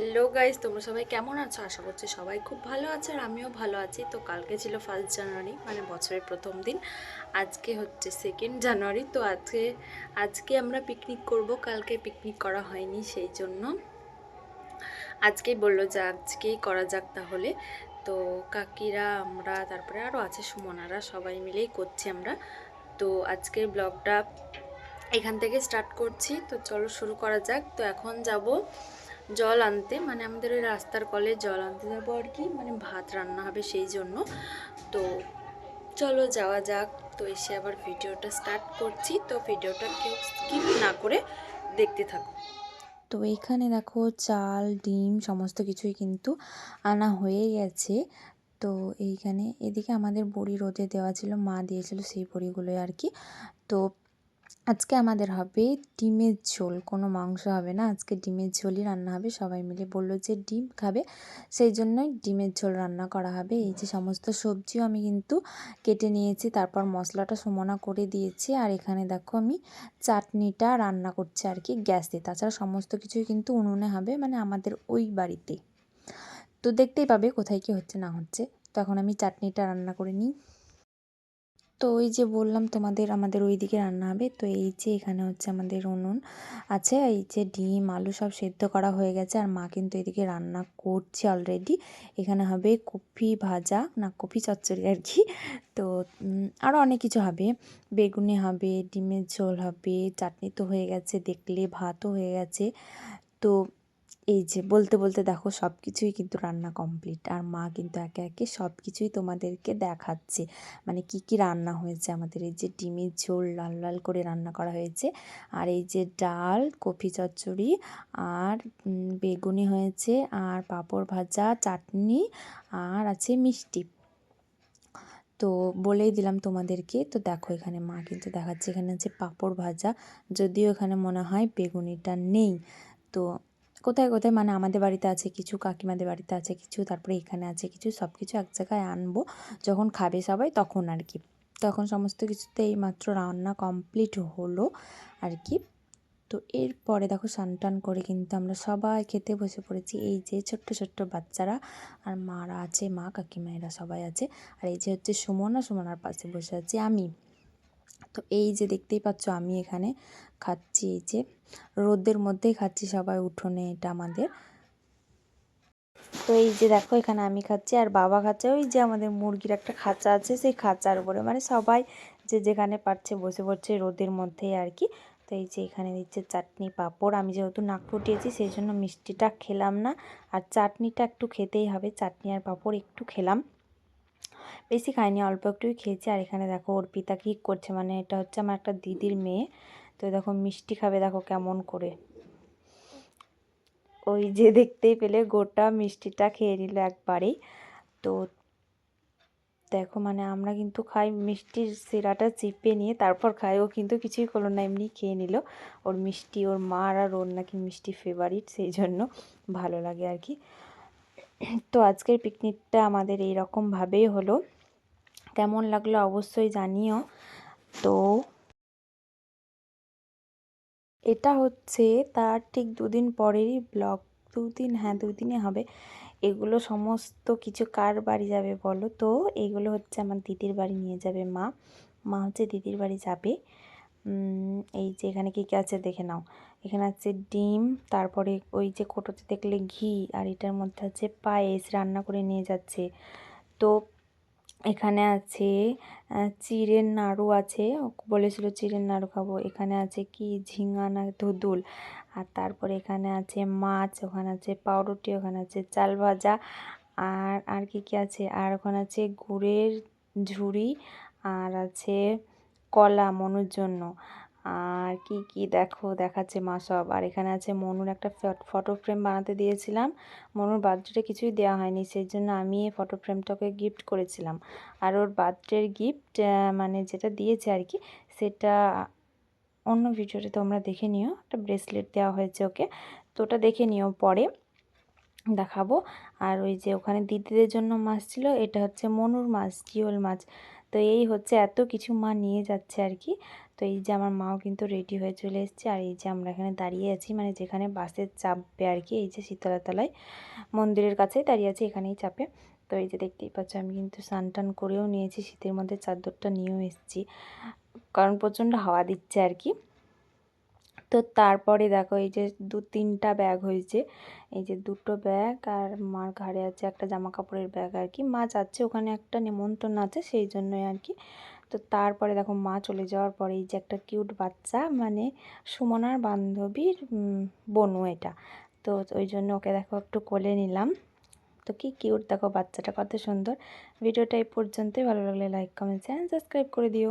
Hello guys, তোমরা সবাই কেমন আছো? আশা করছি সবাই খুব ভালো আছে আর আমিও ভালো আছি। তো কালকে ছিল 1 জানুয়ারি, মানে বছরের প্রথম দিন। আজকে হচ্ছে 2 জানুয়ারি। তো আজকে আমরা পিকনিক করব। কালকে পিকনিক করা হয়নি, সেই জন্য আজকেই বললো যে আজকেই করা যাক তাহলে। তো কাকিরা, আমরা, তারপরে আরও আছে সুমনারা, সবাই মিলেই করছি আমরা। তো আজকের ব্লগটা এখান থেকে স্টার্ট করছি। তো চলো শুরু করা যাক। তো এখন যাব জল আনতে, মানে আমাদের ওই রাস্তার কলে জল আনতে যাবো আর কি, মানে ভাত রান্না হবে সেই জন্য। তো চলো যাওয়া যাক। তো এসে আবার ভিডিওটা স্টার্ট করছি। তো ভিডিওটা কেউ স্কিপ না করে দেখতে থাকো। তো এইখানে দেখো চাল, ডিম সমস্ত কিছুই কিন্তু আনা হয়ে গেছে। তো এইখানে এদিকে আমাদের বড়ি রোদে দেওয়া ছিল, মা দিয়েছিল সেই বড়িগুলোই আর কি। তো আজকে আমাদের হবে ডিমের ঝোল, কোনো মাংস হবে না। আজকে ডিমের ঝোলই রান্না হবে। সবাই মিলে বললো যে ডিম খাবে, সেই জন্যই ডিমের ঝোল রান্না করা হবে। এই যে সমস্ত সবজিও আমি কিন্তু কেটে নিয়েছি, তারপর মশলাটা সমানা করে দিয়েছি। আর এখানে দেখো আমি চাটনিটা রান্না করছি আর কি গ্যাসে। তাছাড়া সমস্ত কিছুই কিন্তু উনুনে হবে, মানে আমাদের ওই বাড়িতে। তো দেখতেই পাবে কোথায় কি হচ্ছে না হচ্ছে। তো এখন আমি চাটনিটা রান্না করে নিই। তো ওই যে বললাম তোমাদের, আমাদের ওই দিকে রান্না হবে। তো এই যে এখানে হচ্ছে আমাদের উনুন আছে, এই যে ডিম আলু সব সেদ্ধ করা হয়ে গেছে। আর মা কিন্তু এদিকে রান্না করছে অলরেডি। এখানে হবে কপি ভাজা, না কপি চচ্চড়ি আর কি। তো আরও অনেক কিছু হবে, বেগুনি হবে, ডিমের ঝোল হবে, চাটনি তো হয়ে গেছে দেখলে, ভাতও হয়ে গেছে। তো এই যে বলতে বলতে দেখো সব কিছুই কিন্তু রান্না কমপ্লিট। আর মা কিন্তু একে একে সব কিছুই তোমাদেরকে দেখাচ্ছে, মানে কি কি রান্না হয়েছে আমাদের। এই যে ডিমের ঝোল লাল লাল করে রান্না করা হয়েছে, আর এই যে ডাল, কফি চচ্চড়ি, আর বেগুনি হয়েছে, আর পাঁপড় ভাজা, চাটনি, আর আছে মিষ্টি। তো বলেই দিলাম তোমাদেরকে। তো দেখো এখানে মা কিন্তু দেখাচ্ছে, এখানে আছে পাঁপড় ভাজা, যদিও এখানে মনে হয় বেগুনিটা নেই। তো কোথায় কোথায়, মানে আমাদের বাড়িতে আছে কিছু, কাকিমাদের বাড়িতে আছে কিছু, তারপরে এখানে আছে কিছু, সব কিছু এক জায়গায় আনবো যখন খাবে সবাই তখন আর কি। তখন সমস্ত কিছুতে এই মাত্র রান্না কমপ্লিট হলো আর কি। তো এরপরে দেখো স্নান টান করে কিন্তু আমরা সবাই খেতে বসে পড়েছি। এই যে ছোট্ট ছোট্ট বাচ্চারা, আর মারা আছে, মা কাকিমা এরা সবাই আছে। আর এই যে হচ্ছে সুমনার পাশে বসে আছি আমি। তো এই যে দেখতেই পাচ্ছ আমি এখানে খাচ্ছি, এই যে রোদের মধ্যেই খাচ্ছি, সবাই উঠোনে, এটা আমাদের। তো এই যে দেখো এখানে আমি খাচ্ছি আর বাবা খাচ্ছে। ওই যে আমাদের মুরগির একটা খাঁচা আছে, সেই খাঁচার উপরে, মানে সবাই যে যেখানে পারছে বসে পড়ছে রোদের মধ্যেই আর কি। তো এই যে এখানে দিচ্ছে চাটনি পাঁপড়। আমি যেহেতু নাক ফুটিয়েছি সেই জন্য মিষ্টিটা খেলাম না, আর চাটনিটা একটু খেতেই হবে। চাটনি আর পাঁপড় একটু খেলাম, বেশি খাইনি, অল্প একটুই খেয়েছি। আর এখানে দেখো অর্পিতা কী করছে, মানে এটা হচ্ছে আমার একটা দিদির মেয়ে। তো দেখো মিষ্টি খাবে, দেখো কেমন করে, ওই যে দেখতেই পেলে গোটা মিষ্টিটা খেয়ে নিল একবারেই। তো দেখো মানে আমরা কিন্তু খাই মিষ্টির শিরাটা চিপে নিয়ে তারপর খাই, ও কিন্তু কিছুই করলো না, এমনি খেয়ে নিল। ওর মিষ্টি, ওর মার আর ওর নাকি মিষ্টি ফেভারিট, সেই জন্য ভালো লাগে আর কি। তো আজকের পিকনিকটা আমাদের এই রকমভাবেই হলো। কেমন লাগলো অবশ্যই জানিও। তো এটা হচ্ছে তার ঠিক 2 দিন পরেরই ব্লগ। 2 দিন, হ্যাঁ 2 দিনে হবে। এগুলো সমস্ত কিছু কার বাড়ি যাবে বলো তো? এগুলো হচ্ছে আমার দিদির বাড়ি নিয়ে যাবে মা। মা হচ্ছে দিদির বাড়ি যাবে। এই যে এখানে কী কী আছে দেখে নাও। এখানে আছে ডিম, তারপরে ওই যে কোটোতে দেখলে ঘি, আর এটার মধ্যে আছে পায়েস রান্না করে নিয়ে যাচ্ছে। তো এখানে আছে চিড়ের নাড়ু আছে, বলেছিল চিড়ের নাড়ু খাবো। এখানে আছে কি ঝিঙা না ধুদুল। আর তারপরে এখানে আছে মাছ, ওখানে আছে পাউরুটি, ওখানে আছে চাল ভাজা, আর কি কি আছে, আর ওখানে আছে গুড়ের ঝুড়ি, আর আছে কলা মনুর জন্য, আর কি কি দেখো দেখাচ্ছে মা সব। আর এখানে আছে মনুর একটা ফটো ফ্রেম বানাতে দিয়েছিলাম, মনুর বার্থডে কিছুই দেওয়া হয়নি, সেই জন্য আমি এই ফটো ফ্রেমটাকে গিফট করেছিলাম। আর ওর বার্থডের গিফট, মানে যেটা দিয়েছে আর কি, সেটা অন্য ভিডিওতে তোমরা দেখে নিও। একটা ব্রেসলেট দেওয়া হয়েছে ওকে, তো ওটা দেখে নিও, পরে দেখাবো। আর ওই যে ওখানে দিদিদের জন্য মাছ ছিল, এটা হচ্ছে মনুর মাছ, জিওল মাছ। তো এই হচ্ছে এত কিছু মা নিয়ে যাচ্ছে আর কি। তো তো এই যে আমার মাও কিন্তু রেডি হয়ে চলে এসেছে, আর এই যে আমরা এখানে দাঁড়িয়ে আছি, মানে যেখানে বাসে চাপবে আর কি, এই যে শীতলাতলায় মন্দিরের কাছেই দাঁড়িয়ে আছি, এখানেই চাপে। তো এই যে দেখতেই পাচ্ছ আমি কিন্তু স্নান টান করেও নিয়েছি, শীতের মধ্যে চাদরটা নিয়েও এসেছি, কারণ প্রচণ্ড হাওয়া দিচ্ছে আর কি। তো তারপরে দেখো এই যে 2-3টা ব্যাগ হয়েছে, এই যে 2টো ব্যাগ, আর মার ঘাড়ে আছে একটা জামা কাপড়ের ব্যাগ আর কি। মা যাচ্ছে ওখানে একটা নিমন্ত্রণ আছে, সেই জন্যই আর কি। তো তারপরে দেখো মা চলে যাওয়ার পরে এই যে একটা কিউট বাচ্চা, মানে সুমনার বান্ধবীর বনু এটা। তো ওই জন্য ওকে দেখো একটু কোলে নিলাম। তো কি কিউট দেখো বাচ্চাটা, কত সুন্দর। ভিডিওটা এই পর্যন্তই, ভালো লাগলে লাইক কমেন্ট শেয়ার সাবস্ক্রাইব করে দিও।